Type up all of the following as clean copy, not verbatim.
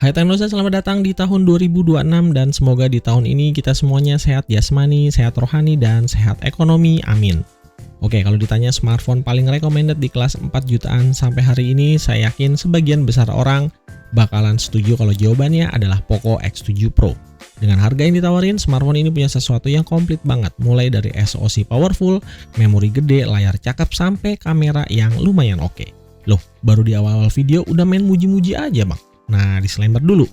Hai Teknosa, selamat datang di tahun 2026 dan semoga di tahun ini kita semuanya sehat jasmani, sehat rohani, dan sehat ekonomi, amin. Oke, kalau ditanya smartphone paling recommended di kelas 4 jutaan sampai hari ini, saya yakin sebagian besar orang bakalan setuju kalau jawabannya adalah Poco X7 Pro. Dengan harga yang ditawarin, smartphone ini punya sesuatu yang komplit banget, mulai dari SoC powerful, memori gede, layar cakep, sampai kamera yang lumayan oke. Loh, baru di awal-awal video udah main muji-muji aja bang. Nah, disclaimer dulu.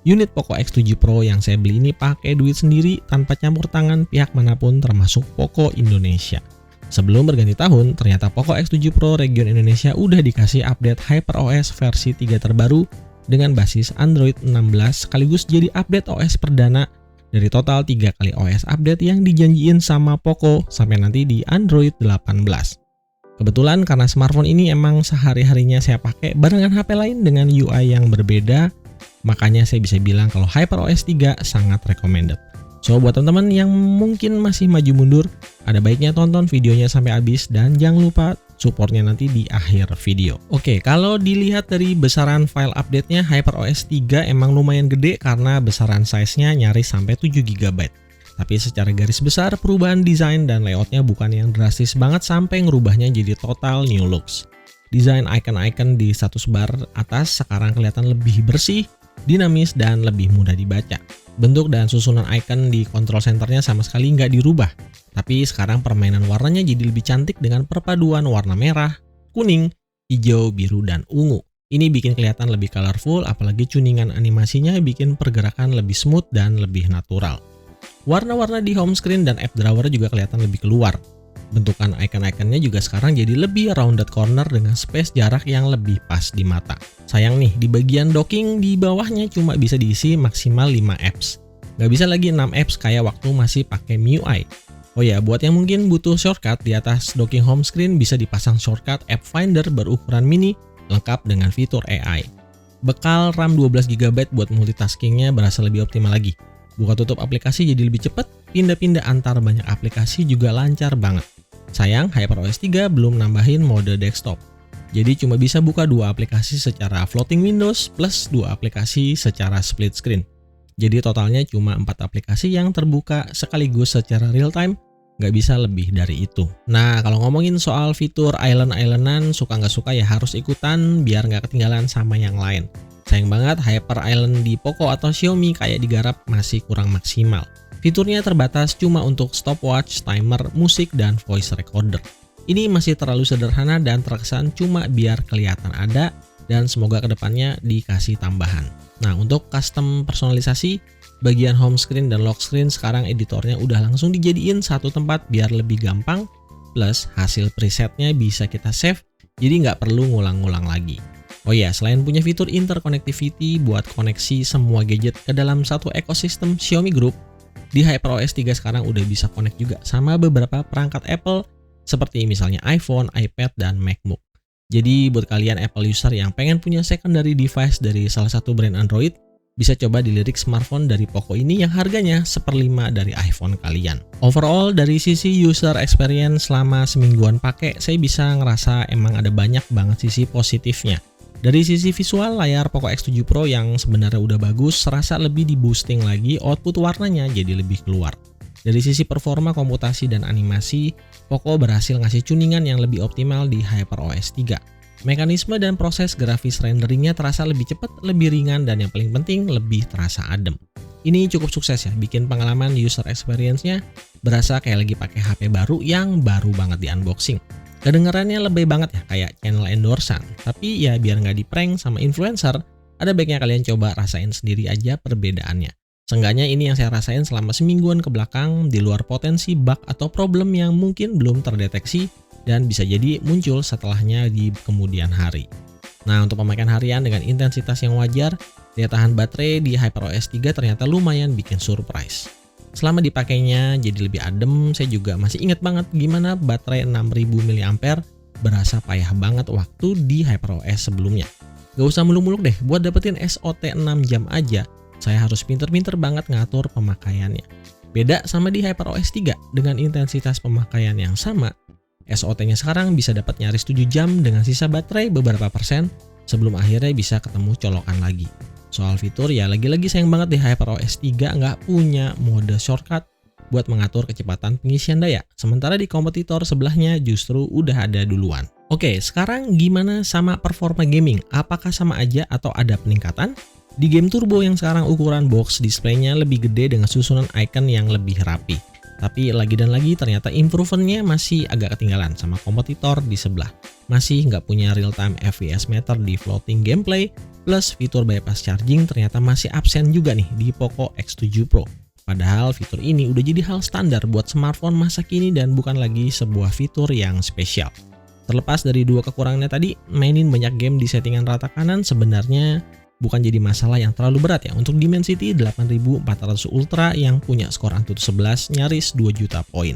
Unit Poco X7 Pro yang saya beli ini pakai duit sendiri tanpa campur tangan pihak manapun termasuk Poco Indonesia. Sebelum berganti tahun, ternyata Poco X7 Pro region Indonesia udah dikasih update HyperOS versi 3 terbaru dengan basis Android 16 sekaligus jadi update OS perdana dari total 3 kali OS update yang dijanjiin sama Poco sampai nanti di Android 18. Kebetulan karena smartphone ini emang sehari-harinya saya pakai barengan HP lain dengan UI yang berbeda, makanya saya bisa bilang kalau HyperOS 3 sangat recommended. So, buat teman-teman yang mungkin masih maju mundur, ada baiknya tonton videonya sampai habis dan jangan lupa supportnya nanti di akhir video. Oke, kalau dilihat dari besaran file update-nya, HyperOS 3 emang lumayan gede karena besaran size-nya nyaris sampai 7 GB. Tapi secara garis besar, perubahan desain dan layoutnya bukan yang drastis banget sampai ngerubahnya jadi total new looks. Desain icon-icon di status bar atas sekarang kelihatan lebih bersih, dinamis, dan lebih mudah dibaca. Bentuk dan susunan icon di control centernya sama sekali nggak dirubah. Tapi sekarang permainan warnanya jadi lebih cantik dengan perpaduan warna merah, kuning, hijau, biru, dan ungu. Ini bikin kelihatan lebih colorful, apalagi tuningan animasinya bikin pergerakan lebih smooth dan lebih natural. Warna-warna di home screen dan app drawer juga kelihatan lebih keluar. Bentukan icon-iconnya juga sekarang jadi lebih rounded corner dengan space jarak yang lebih pas di mata. Sayang nih, di bagian docking di bawahnya cuma bisa diisi maksimal 5 apps. Nggak bisa lagi 6 apps kayak waktu masih pakai MIUI. Oh ya, buat yang mungkin butuh shortcut, di atas docking home screen bisa dipasang shortcut App Finder berukuran mini lengkap dengan fitur AI. Bekal RAM 12 GB buat multitaskingnya berasa lebih optimal lagi. Buka tutup aplikasi jadi lebih cepat, pindah-pindah antar banyak aplikasi juga lancar banget. Sayang, HyperOS 3 belum nambahin mode desktop. Jadi cuma bisa buka 2 aplikasi secara floating windows plus 2 aplikasi secara split screen. Jadi totalnya cuma 4 aplikasi yang terbuka sekaligus secara real time, nggak bisa lebih dari itu. Nah, kalau ngomongin soal fitur island-islandan, suka nggak suka ya harus ikutan biar nggak ketinggalan sama yang lain. Sayang banget Hyper Island di Poco atau Xiaomi kayak digarap masih kurang maksimal. Fiturnya terbatas cuma untuk stopwatch, timer, musik, dan voice recorder. Ini masih terlalu sederhana dan terkesan cuma biar kelihatan ada dan semoga kedepannya dikasih tambahan. Nah, untuk custom personalisasi, bagian home screen dan lock screen sekarang editornya udah langsung dijadiin satu tempat biar lebih gampang, plus hasil presetnya bisa kita save, jadi nggak perlu ngulang-ngulang lagi. Oh ya, selain punya fitur interconnectivity buat koneksi semua gadget ke dalam satu ekosistem Xiaomi Group, di HyperOS 3 sekarang udah bisa connect juga sama beberapa perangkat Apple seperti misalnya iPhone, iPad, dan MacBook. Jadi buat kalian Apple user yang pengen punya secondary device dari salah satu brand Android, bisa coba dilirik smartphone dari Poco ini yang harganya 1/5 dari iPhone kalian. Overall, dari sisi user experience selama semingguan pakai, saya bisa ngerasa emang ada banyak banget sisi positifnya. Dari sisi visual, layar Poco X7 Pro yang sebenarnya udah bagus, serasa lebih di boosting lagi, output warnanya jadi lebih keluar. Dari sisi performa komputasi dan animasi, Poco berhasil ngasih tuningan yang lebih optimal di HyperOS 3. Mekanisme dan proses grafis renderingnya terasa lebih cepat, lebih ringan, dan yang paling penting lebih terasa adem. Ini cukup sukses ya, bikin pengalaman user experience-nya berasa kayak lagi pakai HP baru yang baru banget di unboxing. Kedengarannya lebih banget ya kayak channel endorsan, tapi ya biar nggak di-prank sama influencer, ada baiknya kalian coba rasain sendiri aja perbedaannya. Seenggaknya ini yang saya rasain selama semingguan ke belakang, di luar potensi bug atau problem yang mungkin belum terdeteksi dan bisa jadi muncul setelahnya di kemudian hari. Nah, untuk pemakaian harian dengan intensitas yang wajar, daya tahan baterai di HyperOS 3 ternyata lumayan bikin surprise. Selama dipakainya jadi lebih adem, saya juga masih ingat banget gimana baterai 6000 mAh berasa payah banget waktu di HyperOS sebelumnya. Gak usah muluk-muluk deh, buat dapetin SOT 6 jam aja, saya harus pinter-pinter banget ngatur pemakaiannya. Beda sama di HyperOS 3, dengan intensitas pemakaian yang sama, SOT-nya sekarang bisa dapat nyaris 7 jam dengan sisa baterai beberapa persen sebelum akhirnya bisa ketemu colokan lagi. Soal fitur ya lagi-lagi sayang banget di HyperOS 3 nggak punya mode shortcut buat mengatur kecepatan pengisian daya. Sementara di kompetitor sebelahnya justru udah ada duluan. Oke, sekarang gimana sama performa gaming? Apakah sama aja atau ada peningkatan? Di game Turbo yang sekarang ukuran box displaynya lebih gede dengan susunan icon yang lebih rapi. Tapi lagi dan lagi ternyata improvementnya masih agak ketinggalan sama kompetitor di sebelah. Masih nggak punya real-time FPS meter di floating gameplay, plus fitur bypass charging ternyata masih absen juga nih di Poco X7 Pro. Padahal fitur ini udah jadi hal standar buat smartphone masa kini dan bukan lagi sebuah fitur yang spesial. Terlepas dari dua kekurangannya tadi, mainin banyak game di settingan rata kanan sebenarnya bukan jadi masalah yang terlalu berat ya untuk Dimensity 8400 Ultra yang punya skor Antutu 11 nyaris 2 juta poin.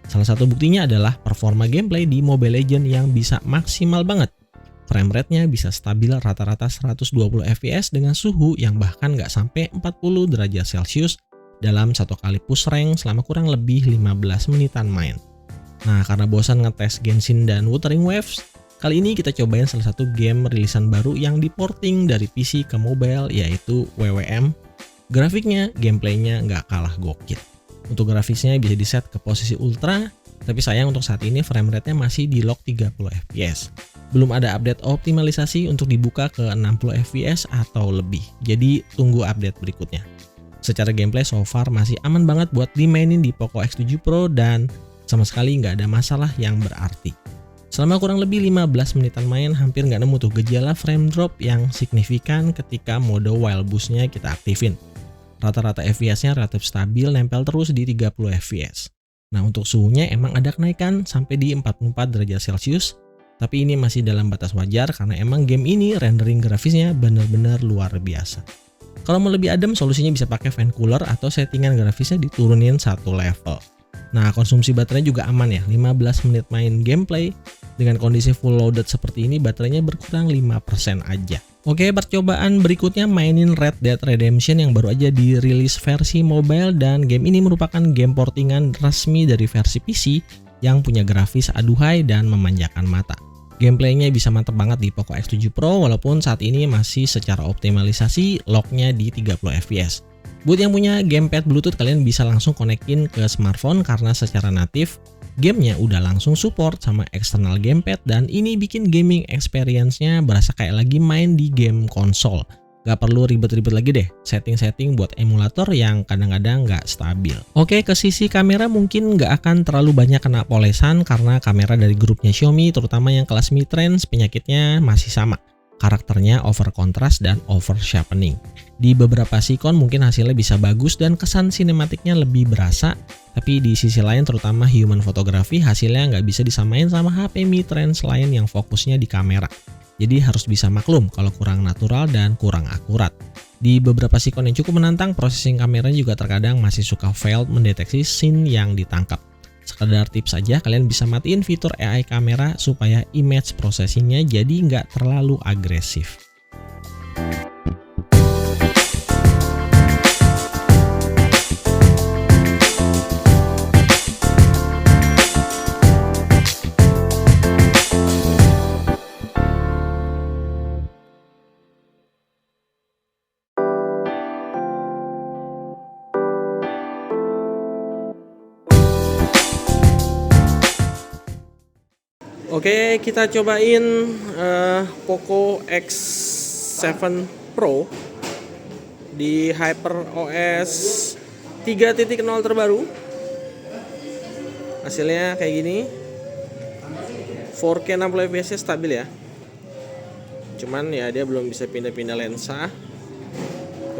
Salah satu buktinya adalah performa gameplay di Mobile Legends yang bisa maksimal banget. Frame rate-nya bisa stabil rata-rata 120 fps dengan suhu yang bahkan nggak sampai 40 derajat Celcius dalam satu kali push rank selama kurang lebih 15 menitan main. Nah, karena bosan ngetes Genshin dan Wuthering Waves, kali ini kita cobain salah satu game rilisan baru yang diporting dari PC ke mobile yaitu WWM. Grafiknya, gameplaynya nggak kalah gokil. Untuk grafisnya bisa diset ke posisi ultra, tapi sayang untuk saat ini frame rate-nya masih di lock 30 fps. Belum ada update optimalisasi untuk dibuka ke 60 fps atau lebih, jadi tunggu update berikutnya. Secara gameplay so far masih aman banget buat dimainin di Poco X7 Pro dan sama sekali nggak ada masalah yang berarti. Selama kurang lebih 15 menitan main, hampir nggak nemu tuh gejala frame drop yang signifikan ketika mode while boost-nya kita aktifin. Rata-rata FPS-nya relatif stabil, nempel terus di 30 fps. Nah, untuk suhunya emang ada kenaikan sampai di 44 derajat Celcius, tapi ini masih dalam batas wajar karena emang game ini rendering grafisnya bener-bener luar biasa. Kalau mau lebih adem, solusinya bisa pakai fan cooler atau settingan grafisnya diturunin satu level. Nah, konsumsi baterai juga aman ya, 15 menit main gameplay. Dengan kondisi full loaded seperti ini, baterainya berkurang 5% aja. Oke, percobaan berikutnya mainin Red Dead Redemption yang baru aja dirilis versi mobile, dan game ini merupakan game portingan resmi dari versi PC yang punya grafis aduhai dan memanjakan mata. Gameplaynya bisa mantep banget di Poco X7 Pro walaupun saat ini masih secara optimalisasi locknya di 30 fps. Buat yang punya gamepad Bluetooth, kalian bisa langsung konekin ke smartphone karena secara natif gamenya udah langsung support sama external gamepad, dan ini bikin gaming experience-nya berasa kayak lagi main di game konsol. Gak perlu ribet-ribet lagi deh setting-setting buat emulator yang kadang-kadang gak stabil. Oke, ke sisi kamera mungkin gak akan terlalu banyak kena polesan karena kamera dari grupnya Xiaomi, terutama yang kelas mid-range, penyakitnya masih sama. Karakternya over contrast dan over sharpening. Di beberapa sikon mungkin hasilnya bisa bagus dan kesan sinematiknya lebih berasa, tapi di sisi lain terutama human photography hasilnya nggak bisa disamain sama HP mid-range lain yang fokusnya di kamera. Jadi harus bisa maklum kalau kurang natural dan kurang akurat. Di beberapa sikon yang cukup menantang, processing kameranya juga terkadang masih suka fail mendeteksi scene yang ditangkap. Sekedar tips aja, kalian bisa matiin fitur AI kamera supaya image processingnya jadi nggak terlalu agresif. Oke, kita cobain Poco X7 Pro di HyperOS 3.0 terbaru. Hasilnya kayak gini. 4K 60 fps stabil ya. Cuman ya dia belum bisa pindah-pindah lensa.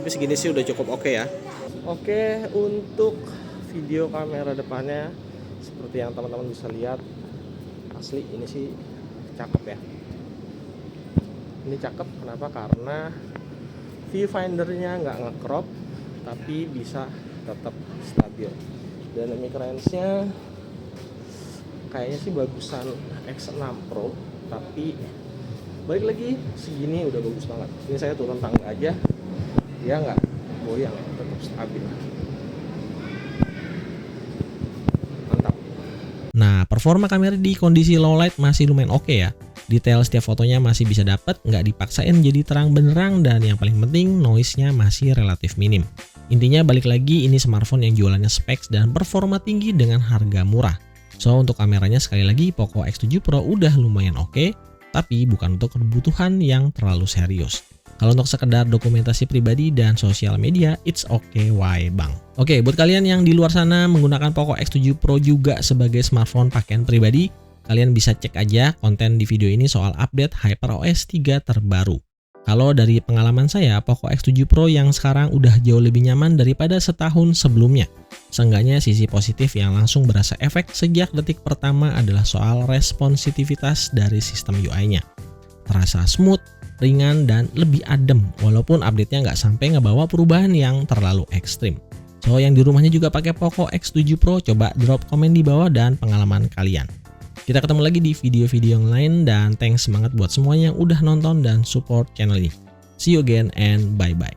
Tapi segini sih udah cukup oke ya. Oke, untuk video kamera depannya seperti yang teman-teman bisa lihat, asli ini sih cakep ya. Ini cakep kenapa? Karena viewfindernya nggak nge-crop tapi bisa tetap stabil. Dynamic range-nya kayaknya sih bagusan X6 Pro, tapi balik lagi segini udah bagus banget. Ini saya turun tangga aja dia nggak goyang ya, tetap stabil. Nah, performa kamera di kondisi low light masih lumayan oke ya. Detail setiap fotonya masih bisa dapat, nggak dipaksain jadi terang benderang, dan yang paling penting noise-nya masih relatif minim. Intinya balik lagi, ini smartphone yang jualannya specs dan performa tinggi dengan harga murah. So untuk kameranya sekali lagi Poco X7 Pro udah lumayan oke, tapi bukan untuk kebutuhan yang terlalu serius. Kalau untuk sekedar dokumentasi pribadi dan sosial media, it's okay, why bang? Oke, buat kalian yang di luar sana menggunakan Poco X7 Pro juga sebagai smartphone pakaian pribadi, kalian bisa cek aja konten di video ini soal update HyperOS 3 terbaru. Kalau dari pengalaman saya, Poco X7 Pro yang sekarang udah jauh lebih nyaman daripada setahun sebelumnya. Seenggaknya sisi positif yang langsung berasa efek sejak detik pertama adalah soal responsitivitas dari sistem UI-nya. Terasa smooth, ringan, dan lebih adem, walaupun update-nya nggak sampai ngebawa perubahan yang terlalu ekstrim. So, yang di rumahnya juga pakai Poco X7 Pro, coba drop komen di bawah dan pengalaman kalian. Kita ketemu lagi di video-video yang lain, dan thanks semangat buat semuanya yang udah nonton dan support channel ini. See you again and bye-bye.